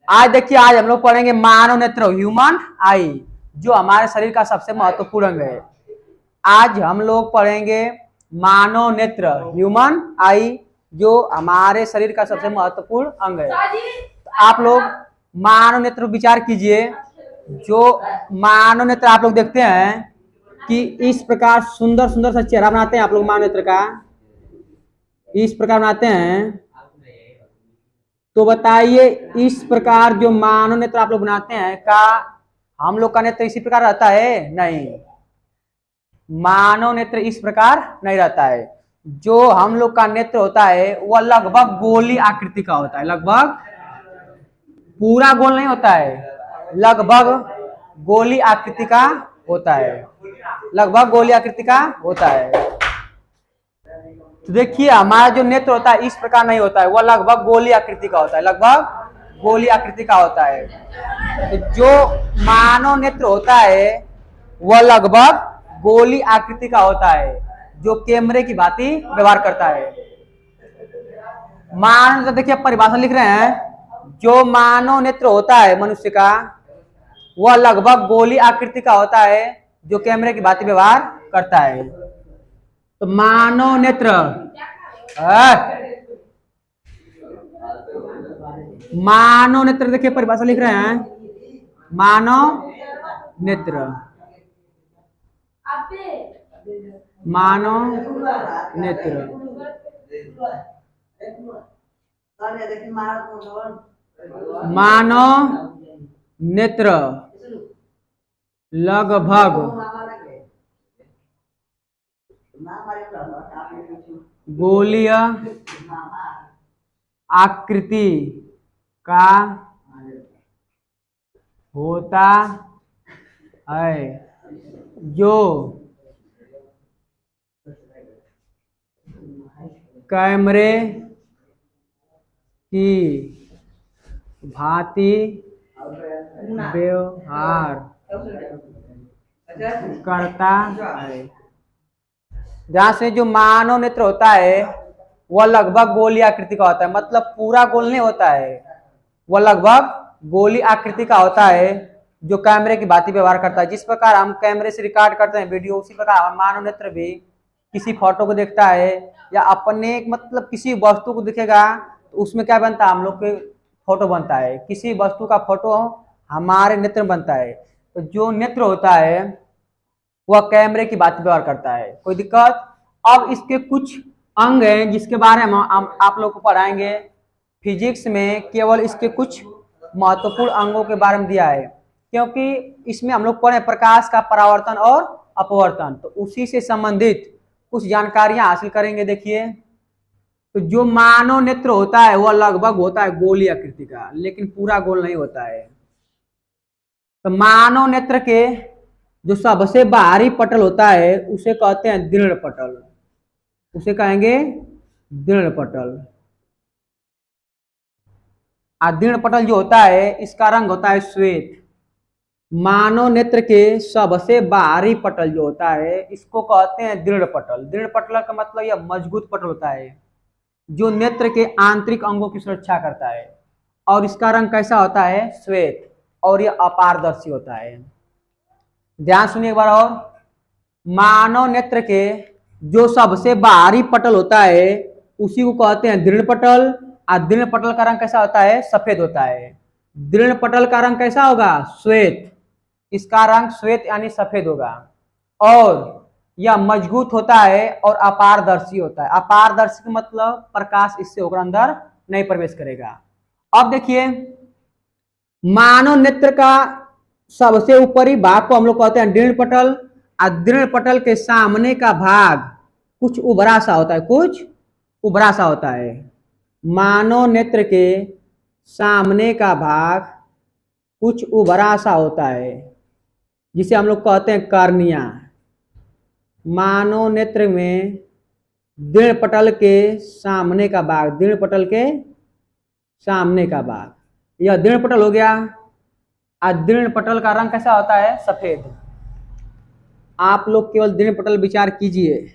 आज देखिए, आज हम लोग पढ़ेंगे मानव नेत्र, ह्यूमन आई, जो हमारे शरीर का सबसे महत्वपूर्ण अंग है। आज हम लोग पढ़ेंगे मानव नेत्र, ह्यूमन आई, जो हमारे शरीर का सबसे महत्वपूर्ण अंग है। आप लोग मानव नेत्र विचार कीजिए। जो मानव नेत्र आप लोग देखते हैं कि इस प्रकार सुंदर सुंदर सा चेहरा बनाते हैं आप लोग मानव नेत्र का, इस प्रकार बनाते हैं। तो बताइए, इस प्रकार जो मानव नेत्र आप लोग बनाते हैं, का हम लोग का नेत्र इसी प्रकार रहता है? नहीं, मानव नेत्र इस प्रकार नहीं रहता है। जो हम लोग का नेत्र होता है वह लगभग गोली आकृति का होता है। लगभग, पूरा गोल नहीं होता है, लगभग गोली आकृति का होता है। लगभग गोली आकृति का होता है। तो देखिए, हमारा जो नेत्र होता है इस प्रकार नहीं होता है, वह लगभग गोली आकृति का होता है। लगभग गोली आकृति का होता है। तो जो मानव नेत्र होता है वह लगभग गोली आकृति का होता है, जो कैमरे की भांति व्यवहार करता है। मानव नेत्र, देखिए परिभाषा लिख रहे हैं। जो मानव नेत्र होता है मनुष्य का, वह लगभग गोली आकृति का होता है, जो कैमरे की भांति व्यवहार करता है। तो मानव नेत्र, मानव नेत्र देखिए परिभाषा लिख रहे हैं। मानव नेत्र, मानव नेत्र, मानव नेत्र लगभग गोलीय आकृति का होता है, जो कैमरे की भांति व्यवहार करता है। जहां से जो मानव नेत्र होता है वह लगभग गोली आकृति का होता है, मतलब पूरा गोल नहीं होता है, वह लगभग गोली आकृति का होता है, जो कैमरे की भांति व्यवहार करता है। जिस प्रकार हम कैमरे से रिकॉर्ड करते हैं वीडियो, उसी प्रकार मानव नेत्र भी किसी फोटो को देखता है या अपने मतलब किसी वस्तु को दिखेगा तो उसमें क्या बनता है, हम लोग के फोटो बनता है। किसी वस्तु का फोटो हमारे नेत्र में बनता है। तो जो नेत्र होता है वह कैमरे की बात व्यवहार करता है। कोई दिक्कत? अब इसके कुछ अंग हैं जिसके बारे में हम आप लोग को पढ़ाएंगे। फिजिक्स में केवल इसके कुछ महत्वपूर्ण अंगों के बारे में दिया है, क्योंकि इसमें हम लोग पढ़े प्रकाश का परावर्तन और अपवर्तन, तो उसी से संबंधित कुछ जानकारियां हासिल करेंगे। देखिए, तो जो मानव नेत्र होता है वह लगभग होता है गोली आकृति का, लेकिन पूरा गोल नहीं होता है। तो मानव नेत्र के जो सबसे बाहरी पटल होता है उसे कहते हैं दृढ़ पटल। उसे कहेंगे दृढ़ पटल। दृढ़ पटल जो होता है इसका रंग होता है श्वेत। मानव नेत्र के सबसे बाहरी पटल जो होता है इसको कहते हैं दृढ़ पटल। दृढ़ पटल का मतलब यह मजबूत पटल होता है जो नेत्र के आंतरिक अंगों की सुरक्षा करता है, और इसका रंग कैसा होता है? श्वेत, और यह अपारदर्शी होता है। ध्यान सुनिए एक बार और। मानव नेत्र के जो सबसे बाहरी पटल होता है उसी को कहते हैं दृढ़ पटल। और दृढ़ पटल का रंग कैसा होता है? सफेद होता है। दृढ़ पटल का रंग कैसा होगा? श्वेत। इसका रंग श्वेत यानी सफेद होगा, और यह मजबूत होता है और अपारदर्शी होता है। अपारदर्शी का मतलब प्रकाश इससे होकर अंदर नहीं प्रवेश करेगा। अब देखिए, मानव नेत्र का सबसे ऊपरी भाग को हम लोग कहते हैं दृढ़ पटल। और दृढ़ पटल के सामने का भाग कुछ उभरा सा होता है, कुछ उभरा सा होता है। मानव नेत्र के सामने का भाग कुछ उभरा सा होता है, जिसे हम लोग कहते हैं कर्निया। मानव नेत्र में दृढ़ पटल के सामने का भाग, दृढ़ पटल के सामने का भाग, यह दृढ़ पटल हो गया। और दृढ़ पटल का रंग कैसा होता है? सफेद। आप लोग केवल दृढ़ पटल विचार कीजिए।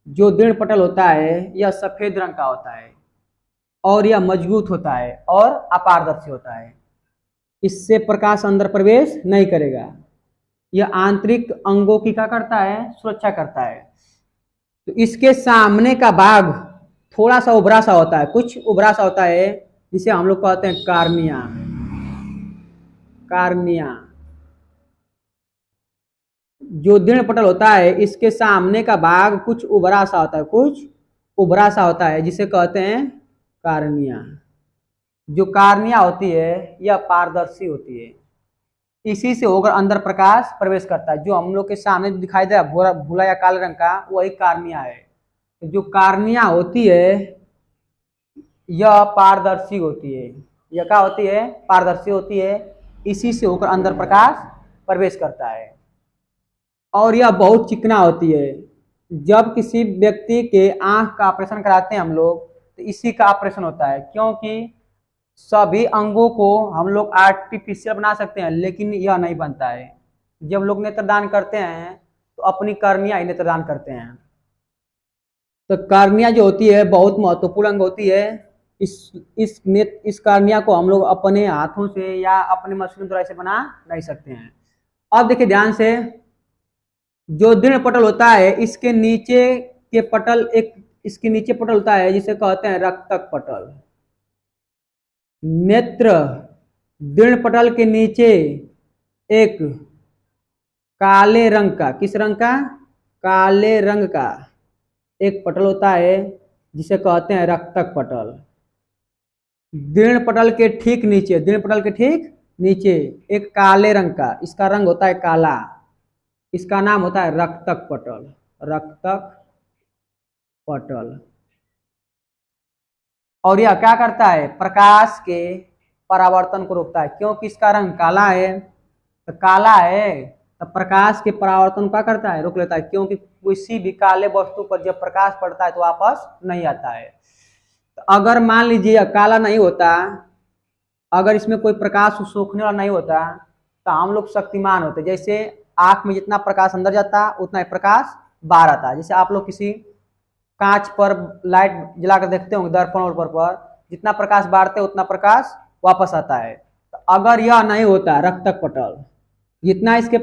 जो दृढ़ पटल होता है यह सफेद रंग का होता है, और यह मजबूत होता है और अपारदर्शी होता है। इससे प्रकाश अंदर प्रवेश नहीं करेगा। यह आंतरिक अंगों की क्या करता है, सुरक्षा करता है। तो इसके सामने का भाग थोड़ा सा उभरा सा होता है, कुछ उभरा सा होता है, जिसे हम लोग कहते हैं कार्निया। कार्निया जो दृढ़ पटल होता है, इसके सामने का भाग कुछ उभरा सा होता है, कुछ उभरा सा होता है, जिसे कहते हैं कार्निया। जो कार्निया होती है यह पारदर्शी होती है, इसी से होकर अंदर प्रकाश प्रवेश करता है। जो हम लोग के सामने दिखाई दे रहा है भूरा या काले रंग का, वही कार्निया है। जो कार्निया होती है यह पारदर्शी होती है। यह क्या होती है, पारदर्शी होती है, इसी से होकर अंदर प्रकाश प्रवेश करता है। और यह बहुत चिकना होती है। जब किसी व्यक्ति के आंख का ऑपरेशन कराते हैं हम लोग, तो इसी का ऑपरेशन होता है, क्योंकि सभी अंगों को हम लोग आर्टिफिशियल बना सकते हैं, लेकिन यह नहीं बनता है। जब लोग नेत्रदान करते हैं तो अपनी कर्निया ही नेत्रदान करते हैं। तो कर्निया जो होती है बहुत महत्वपूर्ण अंग होती है। इस कर्निया को हम लोग अपने हाथों से या अपने मशीन द्वारा से बना नहीं सकते हैं। अब देखिए ध्यान से, जो दृढ़ पटल होता है इसके नीचे के पटल, एक इसके नीचे पटल होता है जिसे कहते हैं रक्तक पटल। नेत्र दृढ़ पटल के नीचे एक काले रंग का, किस रंग का, काले रंग का एक पटल होता है जिसे कहते हैं रक्तक पटल। दृढ़ पटल के ठीक नीचे, दृढ़ पटल के ठीक नीचे एक काले रंग का, इसका रंग होता है काला, इसका नाम होता है रक्तक पटल। रक्तक पटल। और यह क्या करता है, प्रकाश के परावर्तन को रोकता है, क्योंकि इसका रंग काला है। तो काला है तो प्रकाश के परावर्तन क्या करता है, रोक लेता है, क्योंकि किसी भी काले वस्तु पर जब प्रकाश पड़ता है तो वापस नहीं आता है। तो अगर मान लीजिए काला नहीं होता, अगर इसमें कोई प्रकाश सोखने वाला नहीं होता, तो हम लोग शक्तिमान होते। जैसे आंख में जितना प्रकाश अंदर जाता उतना ही प्रकाश बाहर आता है। जैसे आप लोग किसी कांच पर लाइट जलाकर देखते होंगे, दर्पण और पर जितना प्रकाश बाढ़ते उतना प्रकाश वापस आता है। तो अगर यह नहीं होता रक्तक पटल, जितना इसके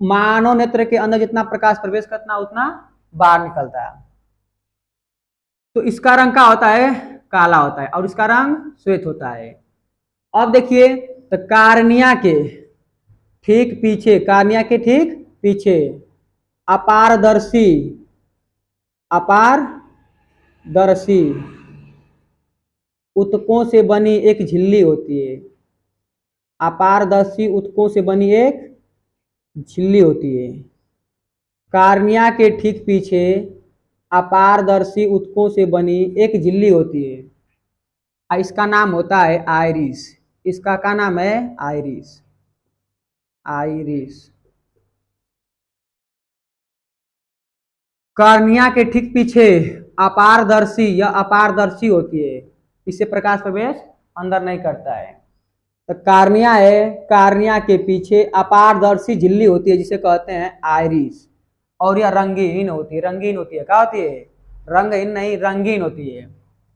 मानव नेत्र के अंदर जितना प्रकाश प्रवेश करता है उतना बाहर निकलता है। तो इसका रंग क्या होता है, काला होता है, और इसका रंग श्वेत होता है। अब देखिए, तो कार्निया के ठीक पीछे, कार्निया के ठीक पीछे अपारदर्शी, अपारदर्शी उत्तकों से बनी एक झिल्ली होती है। अपारदर्शी उत्तकों से बनी एक झिल्ली होती है। कार्निया के ठीक पीछे अपारदर्शी उत्तकों से बनी एक झिल्ली होती है। इसका नाम होता है आइरिस। इसका क्या नाम है, आइरिस। आइरिस। कार्निया के ठीक पीछे अपारदर्शी या अपारदर्शी होती है, इससे प्रकाश प्रवेश अंदर नहीं करता है। तो कार्निया है, कार्निया के पीछे अपारदर्शी झिल्ली होती है जिसे कहते हैं आइरिस। और यह रंगीन होती है। रंगीन होती है, क्या होती है, रंगहीन नहीं, रंगीन होती है।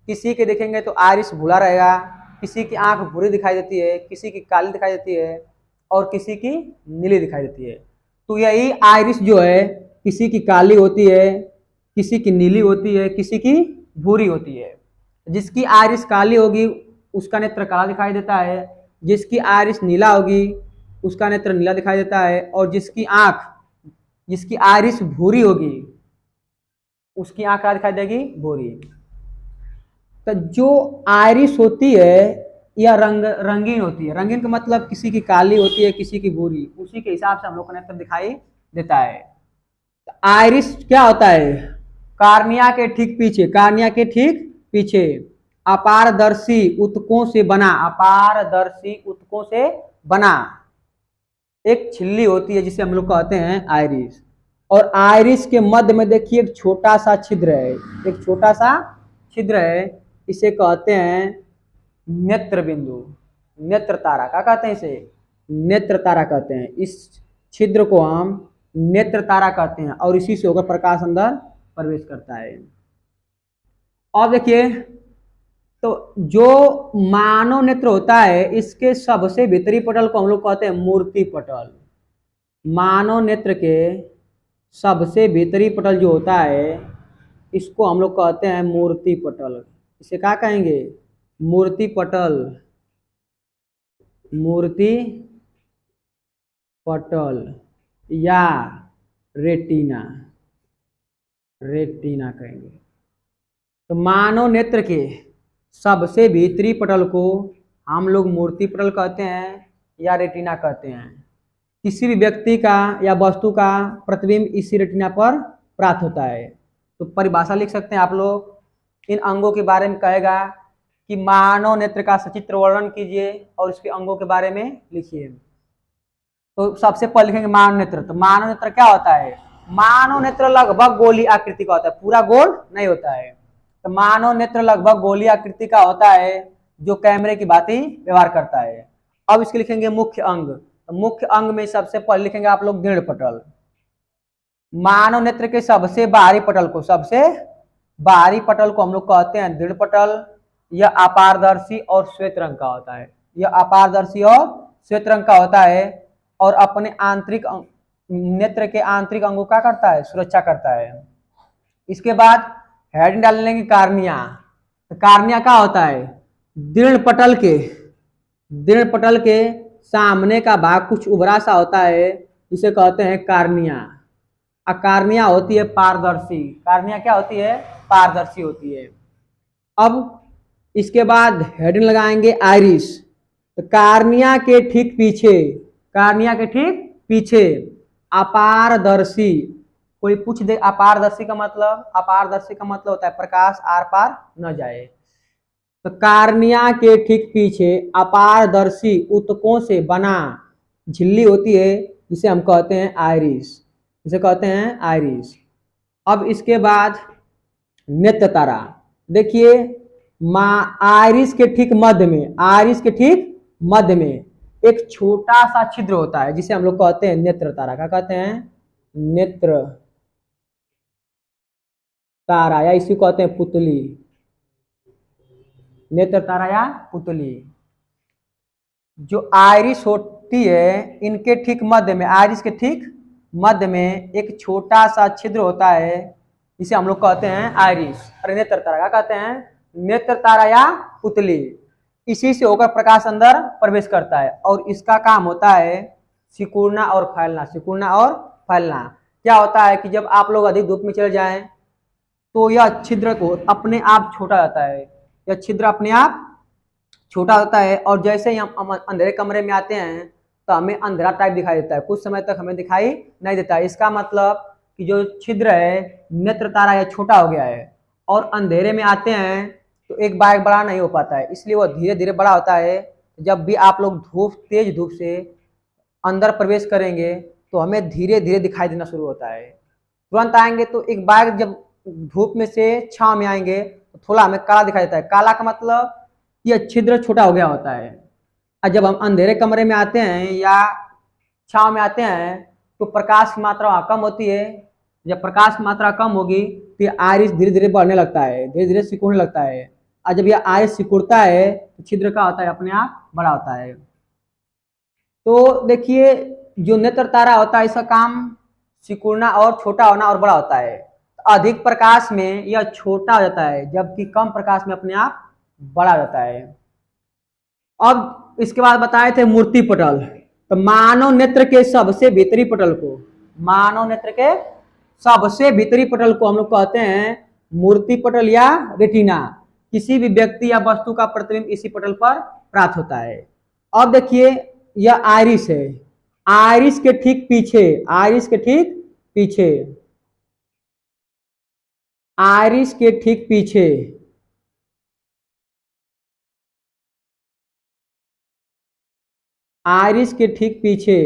किसी के देखेंगे तो आइरिस भूरा रहेगा, किसी की आंख भूरी दिखाई देती है, किसी की काली दिखाई देती है, और किसी की नीली दिखाई देती है। तो यही आइरिस जो है, किसी की काली होती है, किसी की नीली होती है, किसी की भूरी होती है। जिसकी आइरिस काली होगी उसका नेत्र काला दिखाई देता है, जिसकी आइरिस नीला होगी उसका नेत्र नीला दिखाई देता है, और जिसकी आइरिस भूरी होगी उसकी आंख क्या दिखाई देगी, भूरी। तो जो आइरिस होती है यह रंगीन होती है। रंगीन का मतलब किसी की काली होती है, किसी की भूरी, उसी के हिसाब से हम लोग को नेत्र दिखाई देता है। तो आइरिस क्या होता है, कार्निया के ठीक पीछे, कार्निया के ठीक पीछे अपारदर्शी उत्तकों से बना, अपारदर्शी उत्तकों से बना एक झिल्ली होती है जिसे हम लोग कहते हैं आइरिस। और आइरिस के मध्य में देखिए एक छोटा सा छिद्र है, एक छोटा सा छिद्र है, इसे कहते हैं नेत्र बिंदु, नेत्र तारा। क्या कहते हैं इसे, नेत्र तारा कहते हैं। इस छिद्र को हम नेत्र तारा कहते हैं, और इसी से होकर प्रकाश अंदर प्रवेश करता है। अब देखिए, तो जो मानव नेत्र होता है इसके सबसे भीतरी पटल को हम लोग कहते हैं मूर्ति पटल। मानव नेत्र के सबसे भीतरी पटल जो होता है इसको हम लोग कहते हैं मूर्ति पटल। इसे क्या कहेंगे? मूर्ति पटल। मूर्ति पटल या रेटिना, रेटिना कहेंगे। तो मानव नेत्र के सबसे भीतरी पटल को हम लोग मूर्ति पटल कहते हैं या रेटिना कहते हैं। किसी भी व्यक्ति का या वस्तु का प्रतिबिंब इसी रेटिना पर प्राप्त होता है। तो परिभाषा लिख सकते हैं आप लोग। इन अंगों के बारे में कहेगा कि मानव नेत्र का सचित्र वर्णन कीजिए और इसके अंगों के बारे में लिखिए। तो सबसे पहले लिखेंगे मानव नेत्र। तो मानव नेत्र क्या होता है? मानव नेत्र लगभग गोली आकृति का होता है, पूरा गोल नहीं होता है। तो मानव नेत्र लगभग गोली आकृति का होता है जो कैमरे की भांति व्यवहार करता है। अब इसके लिखेंगे मुख्य अंग। तो मुख्य अंग में सबसे पहले लिखेंगे आप लोग दृढ़ पटल। मानव नेत्र के सबसे बाहरी पटल को, सबसे बाहरी पटल को हम लोग कहते हैं दृढ़ पटल। यह अपारदर्शी और श्वेत रंग का होता है। यह अपारदर्शी और श्वेत रंग का होता है और अपने आंतरिक नेत्र के आंतरिक अंगों का करता है, सुरक्षा करता है। इसके बाद हेडिंग डाल लेंगे कार्निया। तो कार्निया क्या होता है? दृढ़ पटल के सामने का भाग कुछ उभरा सा होता है, इसे कहते हैं कार्निया। कार्निया होती है पारदर्शी। कार्निया क्या होती है? पारदर्शी होती है। अब इसके बाद हेडिंग लगाएंगे आइरिस। तो कार्निया के ठीक पीछे, कार्निया के ठीक पीछे अपारदर्शी। कोई पूछ दे अपारदर्शी का मतलब? अपारदर्शी का मतलब होता है प्रकाश आर पार न जाए। तो कार्निया के ठीक पीछे अपारदर्शी ऊतकों से बना झिल्ली होती है जिसे हम कहते हैं आइरिस, जिसे कहते हैं आइरिस। अब इसके बाद नेत्र तारा। देखिए आइरिस के ठीक मध्य में, आइरिस के ठीक मध्य में एक छोटा सा छिद्र होता है जिसे हम लोग कहते हैं नेत्र तारा। क्या कहते हैं? नेत्र तारा, या इसी को कहते हैं पुतली। नेत्र तारा या पुतली। जो आइरिस होती है इनके ठीक मध्य में, आइरिस के ठीक मध्य में एक छोटा सा छिद्र होता है जिसे हम लोग कहते हैं आइरिस। अरे नेत्र तारा क्या कहते हैं? नेत्र तारा या पुतली। इसी से होकर प्रकाश अंदर प्रवेश करता है और इसका काम होता है सिकुड़ना और फैलना। सिकुड़ना और फैलना क्या होता है कि जब आप लोग अधिक धूप में चले जाएं तो यह छिद्र को अपने आप छोटा जाता है। यह छिद्र अपने आप छोटा होता है और जैसे ही हम अंधेरे कमरे में आते हैं तो हमें अंधेरा टाइप दिखाई देता है, कुछ समय तक हमें दिखाई नहीं देता है। इसका मतलब कि जो छिद्र है नेत्र तारा यह छोटा हो गया है और अंधेरे में आते हैं तो एक बार बड़ा नहीं हो पाता है, इसलिए वह धीरे धीरे बड़ा होता है। जब भी आप लोग तेज धूप से अंदर प्रवेश करेंगे तो हमें धीरे धीरे दिखाई देना शुरू होता है। तुरंत आएंगे तो एक बार जब धूप में से छांव में आएंगे तो थोड़ा हमें काला दिखाई देता है। काला का मतलब यह छिद्र छोटा हो गया होता है। और जब हम अंधेरे कमरे में आते हैं या छांव में आते हैं तो प्रकाश की मात्रा वहाँ कम होती है। जब प्रकाश की मात्रा कम होगी तो आइरिस धीरे धीरे बढ़ने लगता है, धीरे धीरे सिकुड़ने लगता है। और जब यह आइरिस सिकुड़ता है तो छिद्र का होता है अपने आप बड़ा होता है। तो देखिए जो नेत्र तारा होता है इसका काम सिकुड़ना और छोटा होना और बड़ा होता है। अधिक प्रकाश में यह छोटा हो जाता है जबकि कम प्रकाश में अपने आप बड़ा हो जाता है। अब इसके बाद बताए थे मूर्ति पटल। तो मानव नेत्र के सबसे भीतरी पटल को, मानव नेत्र के सबसे भीतरी पटल को हम लोग कहते हैं मूर्ति पटल या रेटिना। किसी भी व्यक्ति या वस्तु का प्रतिबिंब इसी पटल पर प्राप्त होता है। अब देखिए यह आइरिस है। आइरिस के ठीक पीछे, आइरिस के ठीक पीछे, आइरिस के ठीक पीछे आइरिस के ठीक पीछे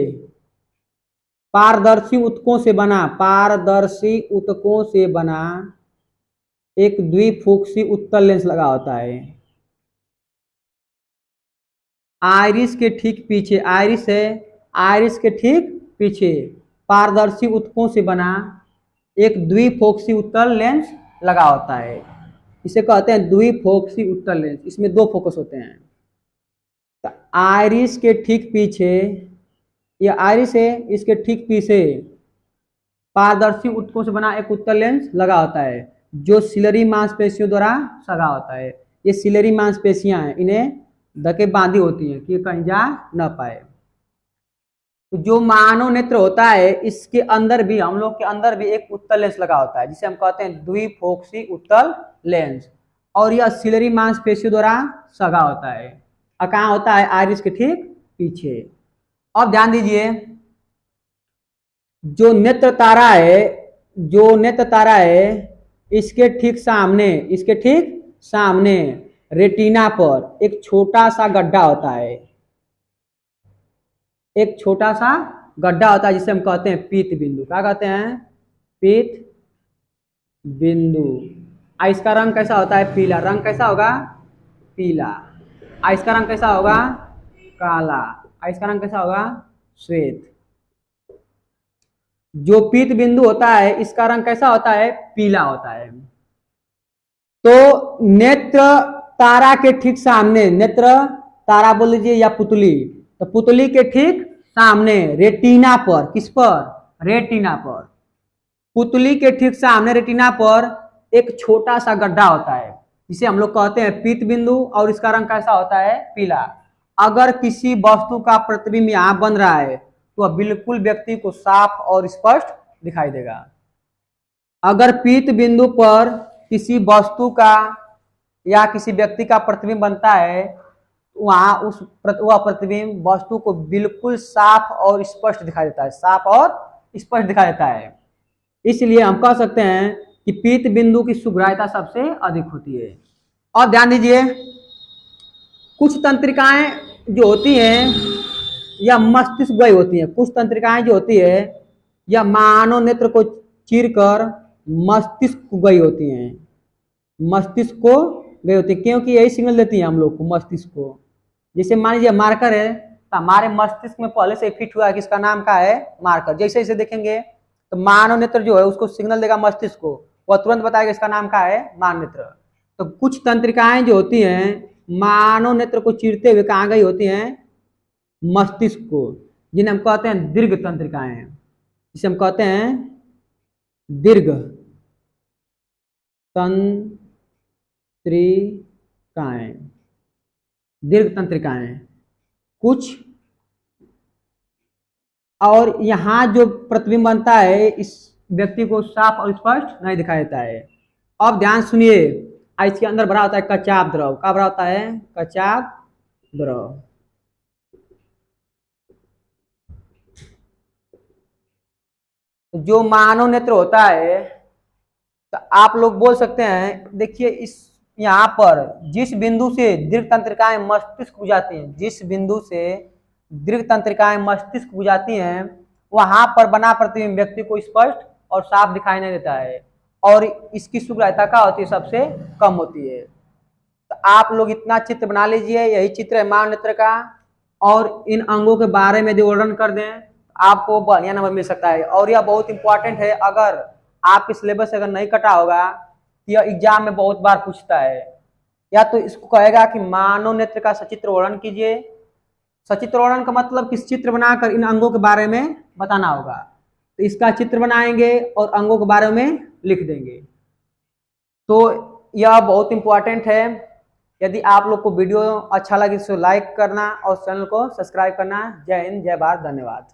पारदर्शी ऊतकों से बना, पारदर्शी ऊतकों से बना एक द्विफोक्सी उत्तल लेंस लगा होता है। आइरिस के ठीक पीछे, आइरिस है, आइरिस के ठीक पीछे पारदर्शी ऊतकों से बना एक द्विफोक्सी उत्तल लेंस लगा होता है। इसे कहते हैं द्विफोकसी उत्तल लेंस। इसमें दो फोकस होते हैं। तो आइरिस के ठीक पीछे, यह आइरिस है, इसके ठीक पीछे पारदर्शी ऊतकों से बना एक उत्तल लेंस लगा होता है जो सिलरी मांसपेशियों द्वारा सगा होता है। ये सिलरी मांसपेशियां हैं, इन्हें धके बांधी होती हैं कि कहीं जा न पाए। तो जो मानव नेत्र होता है, इसके अंदर भी, हम लोग के अंदर भी एक उत्तल लेंस लगा होता है जिसे हम कहते हैं द्विफोकसी उत्तल लेंस, और यह सिलरी मांसपेशियों द्वारा सगा होता है। और कहाँ होता है? आइरिस के ठीक पीछे। अब ध्यान दीजिए, जो नेत्र तारा है, इसके ठीक सामने रेटिना पर एक छोटा सा गड्ढा होता है। एक छोटा सा गड्ढा होता है जिसे हम कहते हैं पीत बिंदु। क्या कहते हैं? पीत बिंदु। इसका रंग कैसा होता है? पीला। रंग कैसा होगा? पीला। इसका रंग कैसा होगा? काला। इसका रंग कैसा होगा? श्वेत। जो पीत बिंदु होता है, इसका रंग कैसा होता है? पीला होता है। तो नेत्र तारा के ठीक सामने, नेत्र तारा बोल लीजिए या पुतली, तो पुतली के ठीक सामने रेटिना पर, किस पर? रेटिना पर। पुतली के ठीक सामने रेटिना पर एक छोटा सा गड्ढा होता है जिसे हम लोग कहते हैं पीत बिंदु, और इसका रंग कैसा होता है? पीला। अगर किसी वस्तु का प्रतिबिंब यहाँ बन रहा है तो वह बिल्कुल व्यक्ति को साफ और स्पष्ट दिखाई देगा। अगर पीत बिंदु पर किसी वस्तु का या किसी व्यक्ति का प्रतिबिंब बनता है, वहां वह प्रतिबिंब वस्तु को बिल्कुल साफ और स्पष्ट दिखाई देता है। साफ और स्पष्ट दिखाई देता है। इसलिए हम कह सकते हैं कि पीत बिंदु की सुग्राह्यता सबसे अधिक होती है। और ध्यान दीजिए, कुछ तंत्रिकाएं जो होती हैं या मस्तिष्क गई होती हैं। कुछ तंत्रिकाएं जो होती है या मानव नेत्र को चीरकर मस्तिष्क को गई होती हैं। मस्तिष्क को गई होती है क्योंकि यही सिग्नल देती है हम लोग को, मस्तिष्क को। जैसे मान लीजिए मार्कर है, तो हमारे मस्तिष्क में पहले से फिट हुआ है कि इसका नाम क्या है? मार्कर। जैसे जैसे देखेंगे तो मानव नेत्र जो है उसको सिग्नल देगा मस्तिष्क को, वह तुरंत बताएगा इसका नाम क्या है? मानव नेत्र। तो कुछ तंत्रिकाएं जो होती हैं मानव नेत्र को चीरते हुए कहाँ गई होती हैं? मस्तिष्क को, जिन्हें हम कहते हैं दीर्घ तंत्रिकाएं। जिसे हम कहते हैं दीर्घ तंत्रिकाएं। दीर्घ तंत्रिकाएं कुछ, और यहाँ जो प्रतिबिंब बनता है इस व्यक्ति को साफ और स्पष्ट नहीं दिखाई देता है। अब ध्यान सुनिए, इसके अंदर भरा होता है कचाप द्रव। क्या भरा होता है? कचाप द्रव। जो मानव नेत्र होता है, तो आप लोग बोल सकते हैं, देखिए इस यहाँ पर जिस बिंदु से दीर्घ तंत्रिकाएं मस्तिष्क को जाती हैं, जिस बिंदु से दीर्घ तंत्रिकाएं मस्तिष्क को जाती हैं, वहां पर बना प्रतिबिंब व्यक्ति को स्पष्ट और साफ दिखाई नहीं देता है, और इसकी सुग्राह्यता क्या होती है? सबसे कम होती है। तो आप लोग इतना चित्र बना लीजिए, यही चित्र है मानव नेत्र का, और इन अंगों के बारे में यदि वर्णन कर दें आपको बढ़िया नंबर मिल सकता है। और यह बहुत इंपॉर्टेंट है, अगर आपके सिलेबस से अगर नहीं कटा होगा तो यह एग्जाम में बहुत बार पूछता है। या तो इसको कहेगा कि मानव नेत्र का सचित्र वर्णन कीजिए। सचित्र वर्णन का मतलब किस चित्र बनाकर इन अंगों के बारे में बताना होगा। तो इसका चित्र बनाएंगे और अंगों के बारे में लिख देंगे। तो यह बहुत इंपॉर्टेंट है। यदि आप लोग को वीडियो अच्छा लगे तो लाइक करना और चैनल को सब्सक्राइब करना। जय हिंद, जय भारत, धन्यवाद।